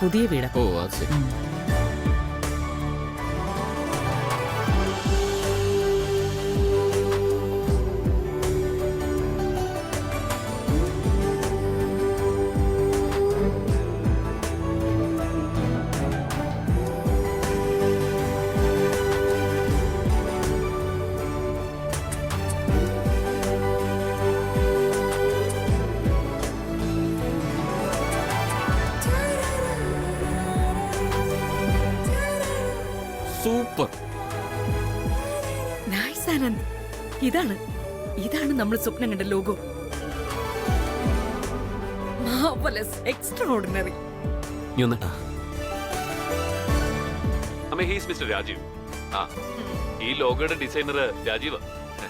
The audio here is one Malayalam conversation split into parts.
പുതിയ വീട്. ഓ അത് ശരി. സൂപ്പർ. നൈസ് ആനന്ദ്. ഇതാണ് നമ്മൾ സ്വപ്നം കണ്ട ലോഗോ. മാർവലസ്, എക്സ്ട്രാഓർഡിനറി. അമ്മേ, ഹീസ് മിസ്റ്റർ രാജീവ്. ആ, ഈ ലോഗോയുടെ designer Rajeev.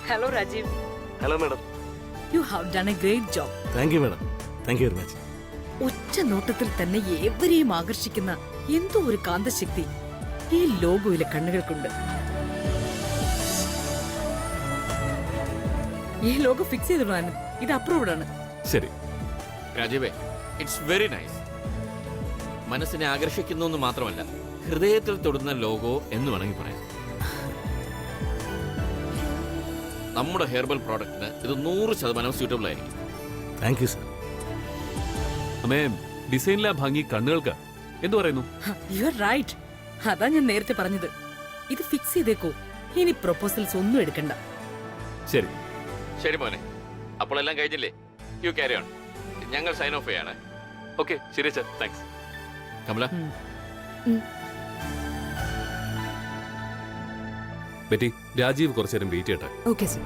Hello Rajeev. Hello madam. You have done a great job. Thank you madam. Thank you very much. ഒറ്റ നോട്ടത്തിൽ തന്നെ ഏവരെയും ആകർഷിക്കുന്ന എന്തോ ഒരു കാന്തശക്തി ഈ ലോഗോയിലെ കണ്ണുകൾക്കുണ്ട്. ഈ ലോഗോ ഫിക്സ് ചെയ്തിടാൻ ഇത് അപ്രൂവ്ഡ് ആണ്. ശരി രാജീവേ, ഇറ്റ്സ് വെരി നൈസ്. മനസ്സിനെ ആകർഷിക്കുന്നു എന്ന് മാത്രമല്ല, ഹൃദയത്തിൽ തൊടുന്ന ലോഗോ എന്ന് വേണമെങ്കിൽ പറയാം. നമ്മുടെ ഹെർബൽ പ്രോഡക്റ്റിന് ഇത് 100% സ്യൂട്ടബിൾ ആയിരിക്കും. Thank you sir. അമ്മേ, ഡിസൈനിലെ ഭംഗി കണ്ണുകൾക്ക്. എന്തു പറയുന്നു? You are right. അതാ ഞാൻ നേരത്തെ പറഞ്ഞത്. ഇത് ഫിക്സ് ചെയ്തേക്കോ. ഇനി പ്രൊപ്പോസൽസ് ഒന്നും എടുക്കണ്ട. ശരി ശരി മോനെ, അപ്പോൾ എല്ലാം കഴിഞ്ഞില്ലേ? U carry on. ഞങ്ങൾ സൈൻ ഓഫ് ചെയ്യാണ്. ഓക്കെ, ശരി അച്ഛാ, താങ്ക്സ്. കമല, ബെറ്റി, രാജീവ് കുറച്ചു നേരം വെയിറ്റ് ചെയ്യട്ടെ. Okay sir.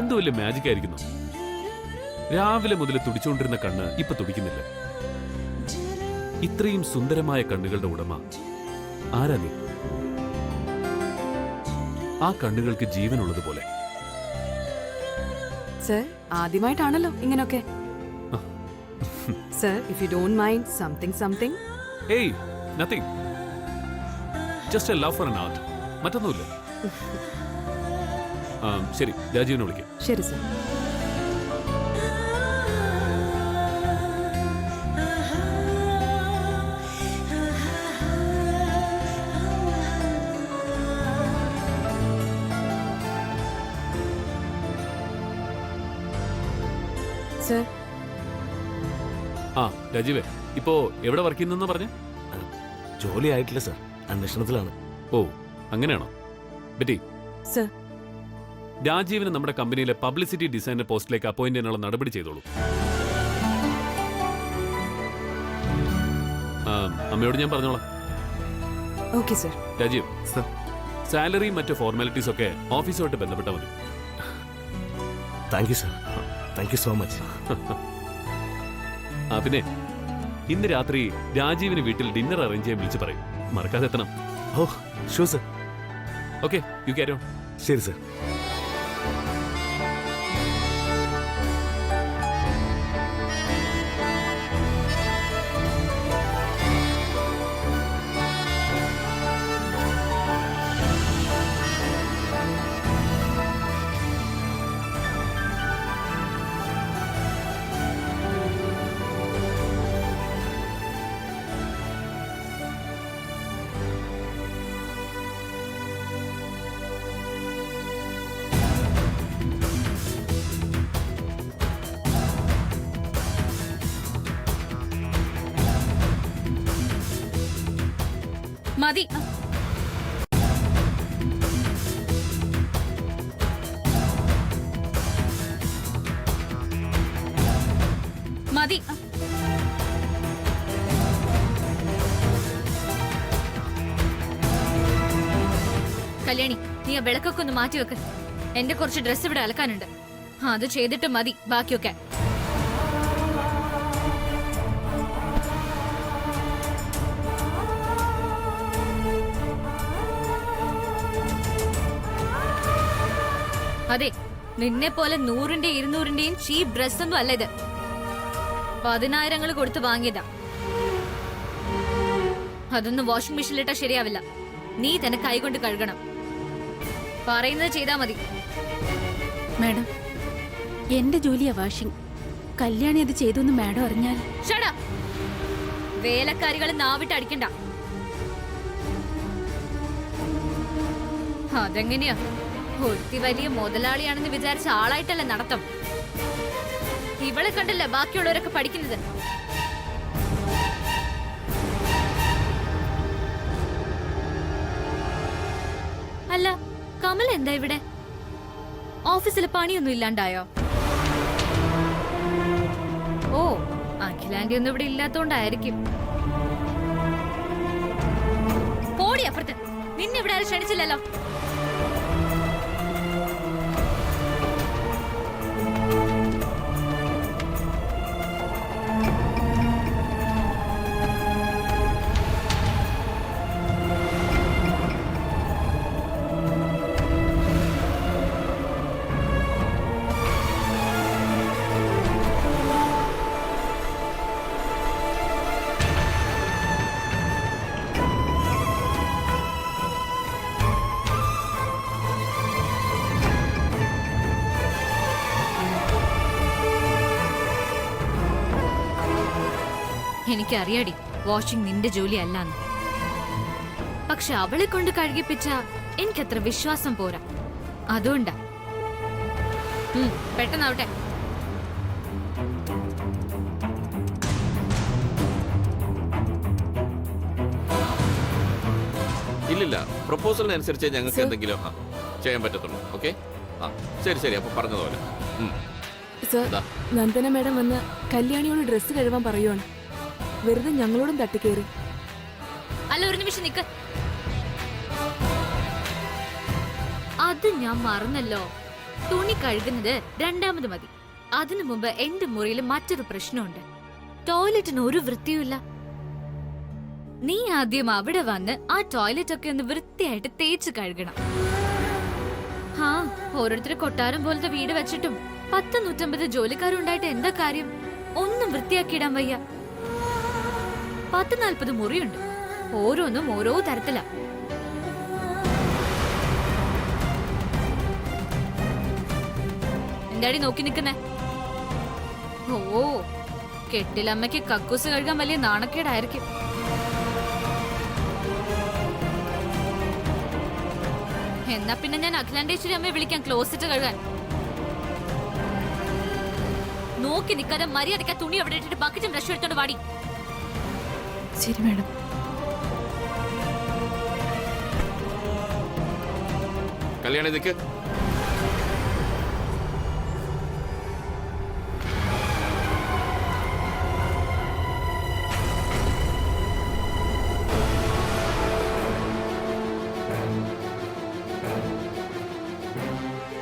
എന്തോ വലിയ മാജിക് ആയിരിക്കുന്നു. രാവിലെ മുതൽ തുടിച്ചുകൊണ്ടിരുന്ന കണ്ണ് ഇപ്പൊ തുടിക്കുന്നില്ല. ഇത്രയും സുന്ദരമായ കണ്ണുകളുടെ ഉടമ ആരാ നീ? ആ കണ്ണുകൾക്ക് ജീവനുള്ളതുപോലെ. സർ, ആദ്യമായിട്ടാണല്ലോ ഇങ്ങനൊക്കെ. Sir, if you don't mind something. ഏയ്, nothing. Just a love for an art. മറ്റൊന്നുമില്ല. ശരി, രാജീവിനെ വിളിക്കാം. ശരി സർ. സർ, ആ രാജീവേ, ഇപ്പോ എവിടെ വർക്ക് ചെയ്യുന്നെന്ന് പറഞ്ഞ? ജോലി ആയിട്ടില്ല സർ, അന്വേഷണത്തിലാണ്. ഓ, അങ്ങനെയാണോ? ബെറ്റി, സർ, രാജീവിന് നമ്മുടെ കമ്പനിയിലെ പബ്ലിസിറ്റി ഡിസൈനർ പോസ്റ്റിലേക്ക് അപ്പോയിന്റ് ചെയ്യാനുള്ള നടപടി ചെയ്തോളൂ. അമ്മയോട് ഞാൻ പറഞ്ഞോളാം. Okay sir. രാജീവ് സർ, സാലറിയും മറ്റു ഫോർമാലിറ്റീസ് ഒക്കെ ഓഫീസുമായിട്ട് ബന്ധപ്പെട്ടാൽ മതി. Thank you sir. Thank you so much. പിന്നെ ഇന്ന് രാത്രി രാജീവിന് വീട്ടിൽ ഡിന്നർ അറേഞ്ച് ചെയ്യാൻ വിളിച്ച് പറയും. മറക്കാതെ എത്തണം. Oh sure sir. Okay, you carry on. ശരി സർ. മതി. മതി. കല്യാണി, നീ ആ വിളക്കൊക്കെ ഒന്ന് മാറ്റി വെക്ക്. എന്റെ കുറച്ച് ഡ്രസ്സ് ഇവിടെ അലക്കാനുണ്ട്. അത് ചെയ്തിട്ട് മതി ബാക്കിയൊക്കെ. അതെ, നിന്നെ പോലെ 100-ന്റെയും 200-ന്റെയും ചീപ്പ് ഡ്രസ് ഒന്നും അല്ല ഇത്. 10,000 കൊടുത്ത് വാങ്ങിയതാ. അതൊന്നും വാഷിംഗ് മെഷീനിലിട്ടാ ശരിയാവില്ല. നീ തന്നെ കൈകൊണ്ട് കഴുകണം. പറയുന്നത് ചെയ്താ മതി. മാഡം, എന്റെ ജോലിയാ വാഷിംഗ്. കല്യാണി അത് ചെയ്തു മാഡം അറിഞ്ഞാൽ? Shut up. വേലക്കാരികൾ നാവിട്ട് അടിക്കണ്ട. അതെങ്ങനെയാ? ഒരുത്തി വലിയ മുതലാളിയാണെന്ന് വിചാരിച്ച ആളായിട്ടല്ല നടത്തം. ഇവളെ കണ്ടല്ലേ ബാക്കിയുള്ളവരൊക്കെ പഠിക്കുന്നത്. അല്ല, കമൽ എന്താ ഇവിടെ? ഓഫീസിൽ പണിയൊന്നും ഇല്ലാണ്ടായോ? ഓ, അഖിലാന്റി ഒന്നും ഇവിടെ ഇല്ലാത്തോണ്ടായിരിക്കും. പോടി അപ്പുറത്ത്. നിന്നെ ഇവിടെ ആരും ക്ഷണിച്ചില്ലല്ലോ. എനിക്കറിയാടി വാഷിംഗ് നിന്റെ ജോലി അല്ലാന്ന്. പക്ഷെ അവളെ കൊണ്ട് കഴുകിപ്പിച്ച എനിക്കത്ര വിശ്വാസം പോരാ. അതുകൊണ്ടാ. പെട്ടെന്നാവട്ടെ. ഇല്ലില്ല, പ്രൊപ്പോസലിനനുസരിച്ച് ഞങ്ങൾക്ക് എന്തെങ്കിലും ചെയ്യാൻ പറ്റത്തുള്ളൂ. ഓക്കെ, ശരി ശരി. അപ്പൊ പറഞ്ഞതുപോലെ. സർ, നന്ദന മാഡം വന്ന് കല്യാണിയോട് ഡ്രസ്സ് കഴുകാൻ പറയുവാണ്. വെറുതെ ഞങ്ങളോടും തട്ടിക്കേറി. അല്ല, ഒരു നിമിഷം നിക്ക്. അത് ഞാൻ മറന്നല്ലോ. തുണി കഴുകുന്നത് രണ്ടാമത് മതി. അതിനു മുമ്പ് എന്റെ മുറിയിൽ മറ്റൊരു പ്രശ്നമുണ്ട്. ടോയ്ലറ്റിന് ഒരു വൃത്തിയുമില്ല. നീ ആദ്യം അവിടെ വന്ന് ആ ടോയ്ലറ്റ് ഒക്കെ ഒന്ന് വൃത്തിയായിട്ട് തേച്ച് കഴുകണം. ഓരോരുത്തര് കൊട്ടാരം പോലത്തെ വീട് വെച്ചിട്ടും 100-150 ജോലിക്കാരുണ്ടായിട്ട് എന്താ കാര്യം? ഒന്നും വൃത്തിയാക്കിയിടാൻ വയ്യ. 10-40 മുറിയുണ്ട്. ഓരോന്നും ഓരോ തരത്തിലാ. എന്താടി നോക്കി നിക്കുന്നേ? ഓ, കെട്ടിലമ്മയ്ക്ക് കക്കൂസ് കഴുകാൻ വലിയ നാണക്കേടായിരിക്കും. എന്നാ പിന്നെ ഞാൻ അഖിലാണ്ടേശ്വരി അമ്മയെ വിളിക്കാം ക്ലോസറ്റ് കഴുകാൻ. നോക്കി നിൽക്കാതെ മര്യാദയ്ക്ക് തുണി അവിടെ ഇട്ടിട്ട് ബക്കറ്റും ബ്രഷ് എടുത്തോണ്ട് വാടി. ശരി മാഡം. കല്യാണി നിൽക്ക്.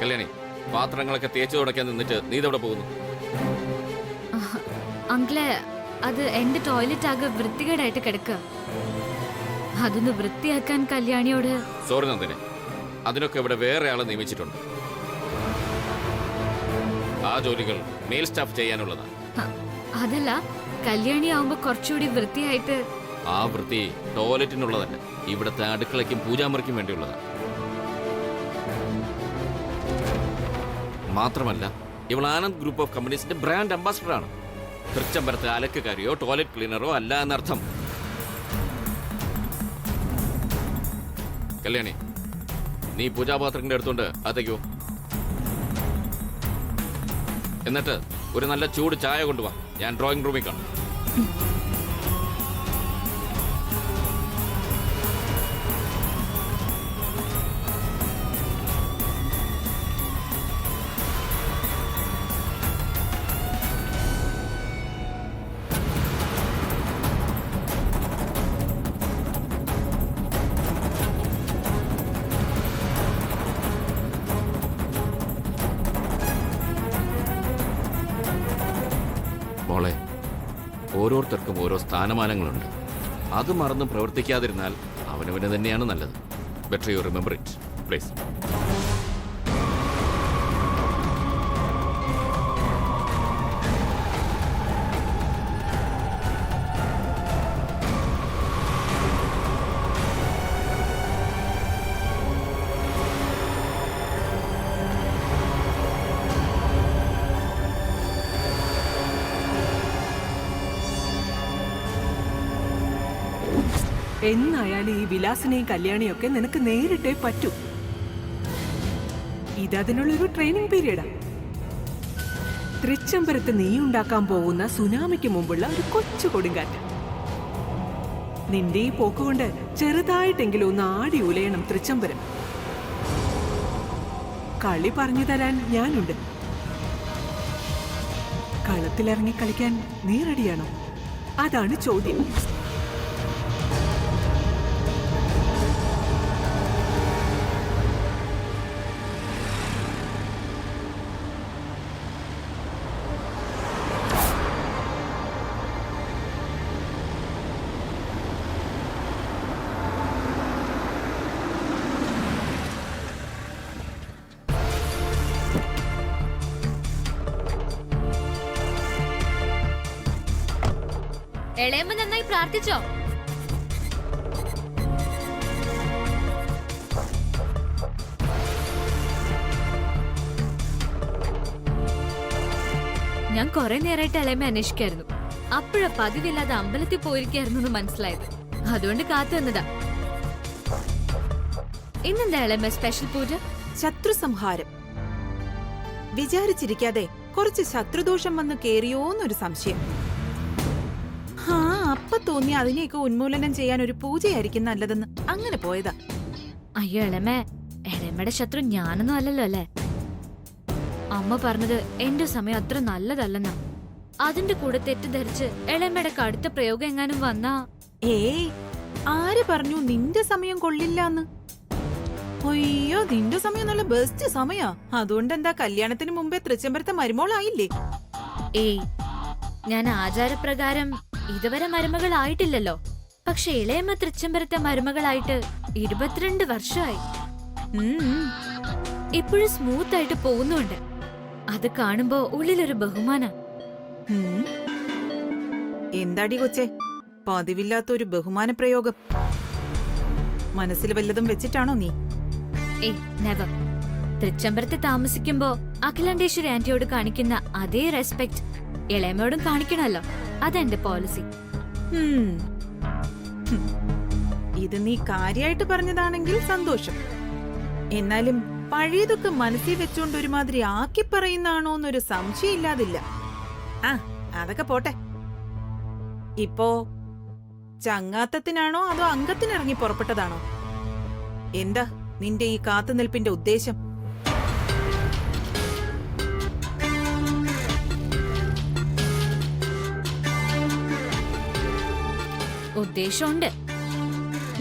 കല്യാണി, പാത്രങ്ങളൊക്കെ തേച്ചു തുടക്കാൻ നിന്നിട്ട് നീ ഇതെവിടെ പോകുന്നു? അങ്കിളെ, അത് എന്റെ ടോയ്ലറ്റ് ആകെ വൃത്തികേടായിട്ട് കിടക്കുക. അതൊന്ന് വൃത്തിയാക്കാൻ കല്യാണിയോട്. സോറി നന്ദിനെ, അതിനൊക്കെ ഇവിടെ വേറെ ആളെ നിയമിച്ചിട്ടുണ്ട്. ആ ജോലികൾ മെയിൽ സ്റ്റാഫ് ചെയ്യാനുള്ളതാണ്. അതല്ല, കല്യാണി ആവുമ്പോ കുറച്ചുകൂടി വൃത്തിയായിട്ട്. ആ വൃത്തി ടോയ്ലറ്റിനുള്ളതല്ല, ഇവിടുത്തെ അടുക്കളയ്ക്കും പൂജാമുറിക്കും വേണ്ടിയുള്ളതാണ്. മാത്രമല്ല, ഇവൾ ആനന്ദ് ഗ്രൂപ്പ് ഓഫ് കമ്പനീസിന്റെ ബ്രാൻഡ് അംബാസിഡർ ആണ്. തൃച്ചംബരത്തെ അലക്കുകാരിയോ ടോയ്ലറ്റ് ക്ലീനറോ അല്ല എന്നർത്ഥം. കല്യാണി, നീ പൂജാപാത്രത്തിന്റെ അടുത്തുണ്ട് അതേക്കോ. എന്നിട്ട് ഒരു നല്ല ചൂട് ചായ കൊണ്ടുവാ. ഞാൻ ഡ്രോയിങ് റൂമിൽ കാണും. ഓരോരുത്തർക്കും ഓരോ സ്ഥാനമാനങ്ങളുണ്ട്. അത് മറന്ന് പ്രവർത്തിക്കാതിരുന്നാൽ അവനവന് തന്നെയാണ് നല്ലത്. Better you remember it please. എന്നായാലും ഈ വിലാസിനെയും കല്യാണിയും ഒക്കെ നിനക്ക് നേരിട്ടേ പറ്റൂ. ഇതതിനുള്ളൊരു ട്രെയിനിങ് പീരീഡാ. തൃച്ചംബരത്ത് നീ ഉണ്ടാക്കാൻ പോകുന്ന സുനാമിക്ക് മുമ്പുള്ള ഒരു കൊച്ചു കൊടുങ്കാറ്റ്. നിന്റെ ഈ പോക്കുകൊണ്ട് ചെറുതായിട്ടെങ്കിലും ഒന്ന് ആടി ഉലയണം തൃച്ചംബരം. കളി പറഞ്ഞു തരാൻ ഞാനുണ്ട്. കളത്തിലിറങ്ങി കളിക്കാൻ നീ റെഡിയാണോ? അതാണ് ചോദ്യം. ഇളയമ്മ നന്നായി പ്രാർത്ഥിച്ചോ? ഞാൻ കുറെ നേരമായിട്ട് ഇളയമ്മ അന്വേഷിക്കായിരുന്നു. അപ്പോഴാ പതിവില്ലാതെ അമ്പലത്തിൽ പോയിരിക്കായിരുന്നു എന്ന് മനസ്സിലായത്. അതുകൊണ്ട് കാത്തു വന്നതാ. ഇന്നെന്താ ഇളയമ്മ സ്പെഷ്യൽ പൂജ? ശത്രുസംഹാരം. വിചാരിച്ചിരിക്കാതെ കുറച്ച് ശത്രുദോഷം വന്ന് കേറിയോന്നൊരു സംശയം. അപ്പ തോന്നി അതിനെയൊക്കെ ഉന്മൂലനം ചെയ്യാൻ ഒരു പൂജയായിരിക്കും നല്ലതെന്ന് അങ്ങനെ പോയതാ. അയ്യോ ഇളമേ, ഇളമയുടെ ശത്രു ഞാനൊന്നും അല്ലല്ലോ അല്ലേ? അമ്മ പറഞ്ഞത് എന്റെ സമയം അത്ര നല്ലതല്ലെന്നാ. അതിന്റെ കൂടെ തെറ്റിദ്ധരിച്ച് ഇളമയുടെ കടുത്ത പ്രയോഗം എങ്ങാനും വന്നാ. ഏയ്, ആര് പറഞ്ഞു നിന്റെ സമയം കൊള്ളില്ലാന്ന്? അയ്യോ, നിന്റെ സമയം നല്ല ബെസ്റ്റ് സമയാ. അതുകൊണ്ട് എന്താ കല്യാണത്തിന് മുമ്പേ തൃച്ചംബരത്തെ മരുമോളായില്ലേ? ഏയ്, ഞാൻ ആചാരപ്രകാരം ഇതുവരെ മരുമകളായിട്ടില്ലല്ലോ. പക്ഷെ ഇളയമ്മ തൃച്ചംബരത്തെ മരുമകളായിട്ട് 22 വർഷമായി. ഇപ്പോഴും സ്മൂത്ത് ആയിട്ട് പോകുന്നുണ്ട്. അത് കാണുമ്പോ ഉള്ളിലൊരു ബഹുമാനം. എന്താടി കൊച്ചേ, പതിവില്ലാത്തൊരു ബഹുമാന പ്രയോഗം മനസ്സിൽ വല്ലതും വെച്ചിട്ടാണോ നീ? ഏയ്, നെവർ. തൃച്ചംബരത്തെ താമസിക്കുമ്പോ അഖിലാണ്ടേശ്വരി ആന്റിയോട് കാണിക്കുന്ന അതേ റെസ്പെക്ട് ഇളയമ്മയോടും കാണിക്കണമല്ലോ. അതെന്റെ പോളിസി. ഇത് നീ കാര്യായിട്ട് പറഞ്ഞതാണെങ്കിൽ സന്തോഷം. എന്നാലും പഴയതൊക്കെ മനസ്സിൽ വെച്ചോണ്ട് ഒരുമാതിരി ആക്കി പറയുന്നാണോന്നൊരു സംശയം ഇല്ലാതില്ല. അതൊക്കെ പോട്ടെ. ഇപ്പോ ചങ്ങാത്തത്തിനാണോ അതോ അംഗത്തിനിറങ്ങി പുറപ്പെട്ടതാണോ? എന്താ നിന്റെ ഈ കാത്തുനിൽപ്പിന്റെ ഉദ്ദേശം? ഉദ്ദേശമുണ്ട്.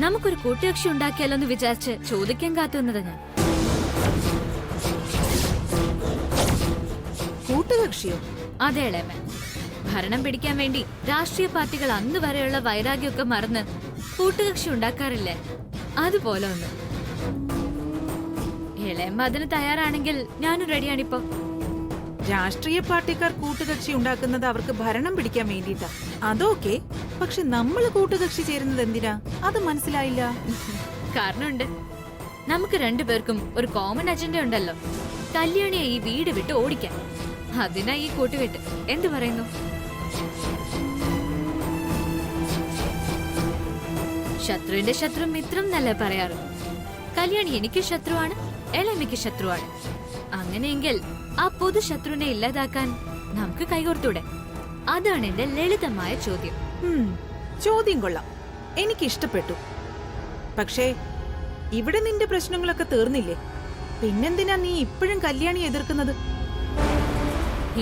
നമുക്കൊരു കൂട്ടുകക്ഷി ഉണ്ടാക്കിയാലോ എന്ന് വിചാരിച്ച് ചോദിക്കാൻ കാത്തുവന്നത് ഞാൻ. കൂട്ടുകക്ഷിയോ? അതെ ഇളയമ്മ. ഭരണം പിടിക്കാൻ വേണ്ടി രാഷ്ട്രീയ പാർട്ടികൾ അന്ന് വരെയുള്ള വൈരാഗ്യമൊക്കെ മറന്ന് കൂട്ടുകക്ഷി ഉണ്ടാക്കാറില്ലേ? അതുപോലെ ഒന്ന്. ഇളയമ്മ അതിന് തയ്യാറാണെങ്കിൽ ഞാനും റെഡിയാണിപ്പോ. രാഷ്ട്രീയ പാർട്ടിക്കാർ കൂട്ടുകക്ഷി ഉണ്ടാക്കുന്നത് അവർക്ക് ഭരണം പിടിക്കാൻ വേണ്ടിയിട്ടാ. അതൊക്കെ. പക്ഷെ നമ്മള് കൂട്ടുകക്ഷി ചേരുന്നത് എന്തിനാ? അത് മനസ്സിലായില്ല. കാരണമുണ്ട്. നമുക്ക് രണ്ടുപേർക്കും ഒരു കോമൺ അജണ്ട ഉണ്ടല്ലോ. കല്യാണിയെ ഈ വീട് വിട്ട് ഓടിക്കാൻ. അതിനാ ഈ കൂട്ടുകെട്ട്. എന്തു പറയുന്നു? ശത്രുവിന്റെ ശത്രു മിത്രം എന്നല്ലേ പറയാറ്? കല്യാണി എനിക്ക് ശത്രുവാണ്, ഇളയമ്മയ്ക്ക് ശത്രുവാണ്. അങ്ങനെയെങ്കിൽ ആ പൊതു ശത്രുവിനെ ഇല്ലാതാക്കാൻ നമുക്ക് കൈകോർത്തൂടെ? അതാണ് എന്റെ ലളിതമായ ചോദ്യം. ചോദ്യം കൊള്ളാം, എനിക്കിഷ്ടപ്പെട്ടു. പക്ഷേ ഇവിടെ നിന്റെ പ്രശ്നങ്ങളൊക്കെ തീർന്നില്ലേ? പിന്നെന്തിനാ നീ ഇപ്പോഴും കല്യാണി എതിർക്കുന്നത്?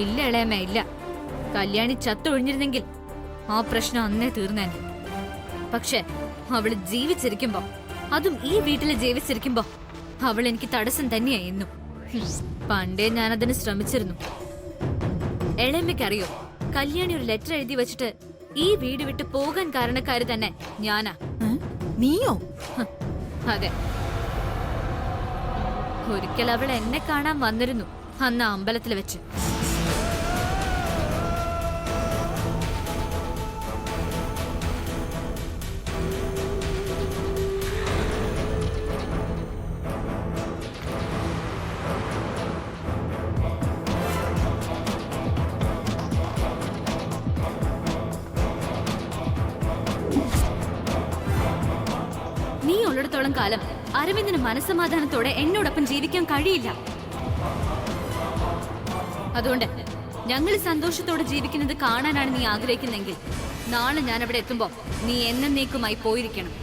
ഇല്ല ഇളയമ്മ, ഇല്ല. കല്യാണി ചത്തൊഴിഞ്ഞിരുന്നെങ്കിൽ ആ പ്രശ്നം അന്നേ തീർന്നേനെ. പക്ഷെ അവള് ജീവിച്ചിരിക്കുമ്പോ, അതും ഈ വീട്ടില് ജീവിച്ചിരിക്കുമ്പോ, അവൾ എനിക്ക് തടസ്സം തന്നെയാ എന്നും. പണ്ടേ ഞാനതിന് ശ്രമിച്ചിരുന്നു. ഇളയമ്മയ്ക്കറിയോ, കല്യാണി ഒരു ലെറ്റർ എഴുതി വെച്ചിട്ട് ഈ വീട് വിട്ട് പോകാൻ കാരണക്കാര് തന്നെ ഞാനാ. നീയോ? ഹ്, അതെ. ഒരിക്കൽ അവൾ എന്നെ കാണാൻ വന്നിരുന്നു, അന്ന് അമ്പലത്തിൽ വെച്ച്. നീ ഉള്ളിടത്തോളം കാലം അരവിന്ദിന് മനസ്സമാധാനത്തോടെ എന്നോടൊപ്പം ജീവിക്കാൻ കഴിയില്ല. അതുകൊണ്ട് ഞങ്ങൾ സന്തോഷത്തോടെ ജീവിക്കുന്നത് കാണാനാണ് നീ ആഗ്രഹിക്കുന്നെങ്കിൽ നാളെ ഞാൻ അവിടെ എത്തുമ്പോ നീ എന്നേക്കുമായി പോയിരിക്കണം.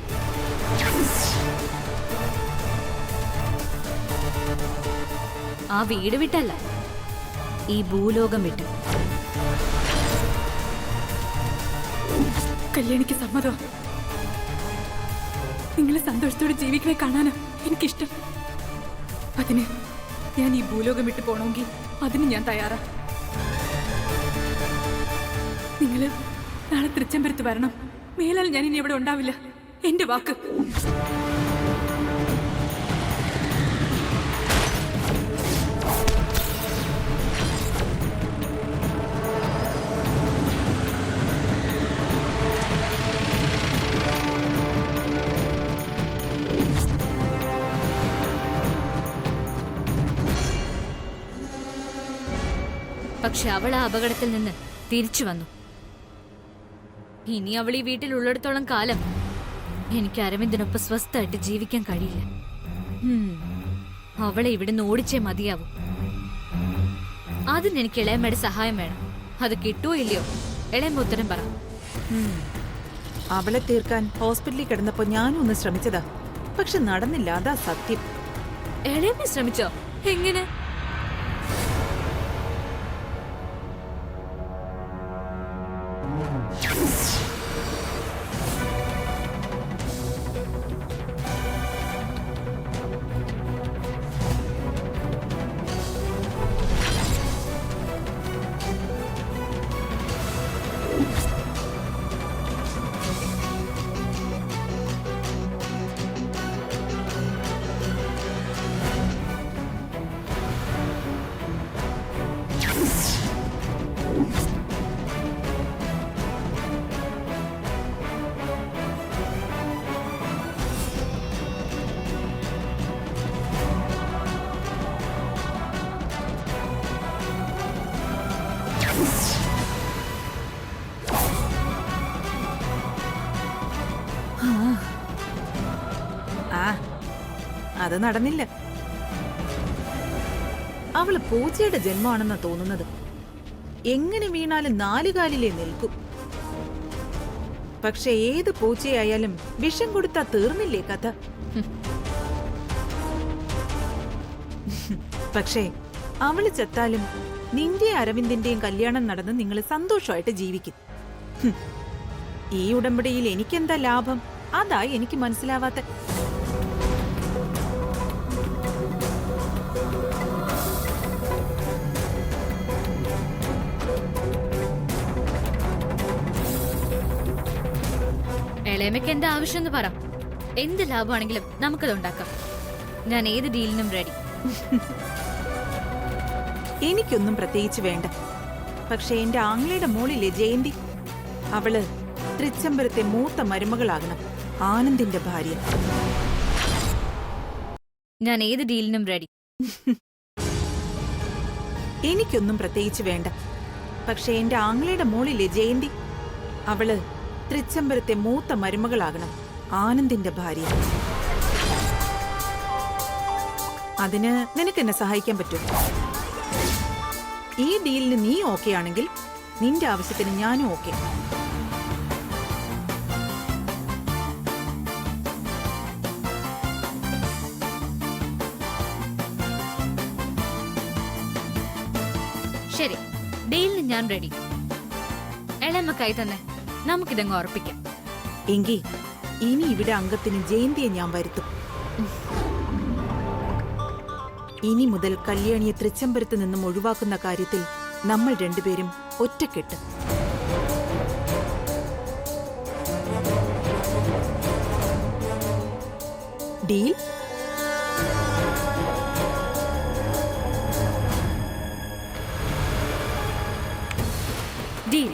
ആ വീട് വിട്ടല്ല, ഈ ഭൂലോകം വിട്ട്. കല്യാണിക്ക് സമ്മതം. നിങ്ങളെ സന്തോഷത്തോടെ ജീവിക്കണേ കാണാനാ എനിക്കിഷ്ടം. അതിന് ഞാൻ ഈ ഭൂലോകം വിട്ടു പോണമെങ്കിൽ അതിന് ഞാൻ തയ്യാറാ. നിങ്ങള് നാളെ തൃച്ചംബരത്ത് വരണം. മേലാൽ ഞാൻ ഇനി ഇവിടെ ഉണ്ടാവില്ല. എന്റെ വാക്ക്. പക്ഷെ അവൾ ആ അപകടത്തിൽ നിന്ന് തിരിച്ചു വന്നു. ഇനി അവൾ ഈ വീട്ടിൽ ഉള്ളിടത്തോളം കാലം എനിക്ക് അരവിന്ദിനൊപ്പം സ്വസ്ഥമായിട്ട് ജീവിക്കാൻ കഴിയില്ല. അവളെ ഇവിടുന്ന് ഓടിച്ചേ മതിയാവും. അതിന് എനിക്ക് ഇളയമ്മയുടെ സഹായം വേണം. അത് കിട്ടുമോ ഇല്ലയോ? ഇളയമ്മ ഉത്തരം പറ. അവളെ തീർക്കാൻ ഹോസ്പിറ്റലിൽ കിടന്നപ്പോ ഞാനും ഒന്ന് ശ്രമിച്ചതാ, പക്ഷെ നടന്നില്ല. അതാ സത്യം. ഇളയമ്മ ശ്രമിച്ചോ? എങ്ങനെ? അത് നടന്നില്ല. അവള് പൂച്ചയുടെ ജന്മമാണെന്നാ തോന്നുന്നത്. എങ്ങനെ വീണാലും നാലുകാലിലേ നിൽക്കും. പക്ഷെ ഏത് പൂച്ചയായാലും വിഷം കൊടുത്താ തീർന്നില്ലേ കഥ. പക്ഷേ അവള് ചത്താലും നിന്റെ അരവിന്ദിന്റെയും കല്യാണം നടന്ന് നിങ്ങൾ സന്തോഷമായിട്ട് ജീവിക്കും. ഈ ഉടമ്പടിയിൽ എനിക്കെന്താ ലാഭം? അതാ എനിക്ക് മനസ്സിലാവാത്ത. ഇളയമയ്ക്ക് എന്താ ആവശ്യം എന്ന് പറ. എന്ത് ലാഭമാണെങ്കിലും നമുക്കത് ഉണ്ടാക്കാം. ഞാൻ ഏത് ഡീലിനും റെഡി. എനിക്കൊന്നും പ്രത്യേകിച്ച് വേണ്ട. പക്ഷെ എന്റെ ആങ്ങളയുടെ മോളിലെ ജയന്തി, അവള് തൃച്ചംബരത്തെ മൂത്ത മരുമകളാകണം, ആനന്ദിന്റെ ഭാര്യ. ഞാൻ ഏത് ഡീലിനും റെഡി. എനിക്കൊന്നും പ്രത്യേകിച്ച് വേണ്ട. പക്ഷെ എന്റെ ആങ്ങളയുടെ മോളിലെ ജയന്തി, അവള് തൃച്ചംബരത്തെ മൂത്ത മരുമകളാകണം, ആനന്ദിന്റെ ഭാര്യ. അതിന് നിനക്കെന്നെ സഹായിക്കാൻ പറ്റും. ഈ ഡീലിന് നീ ഓക്കെ ആണെങ്കിൽ നിന്റെ ആവശ്യത്തിന് ഞാനും ഓക്കെ. ശരി, ഡീലിന് ഞാൻ റെഡി. ഇളയമ്മ കൈ തന്നെ നമുക്കിതങ്ങ് ഉറപ്പിക്കാം. എങ്കിൽ ഇനി ഇവിടെ അംഗത്തിന് ജയന്തിയെ ഞാൻ വരുത്തും. ഇനി മുതൽ കല്യാണിയെ തൃച്ചംബരത്ത് നിന്നും ഒഴിവാക്കുന്ന കാര്യത്തിൽ നമ്മൾ രണ്ടുപേരും ഒറ്റക്കെട്ട്. ഡീൽ? ഡീൽ.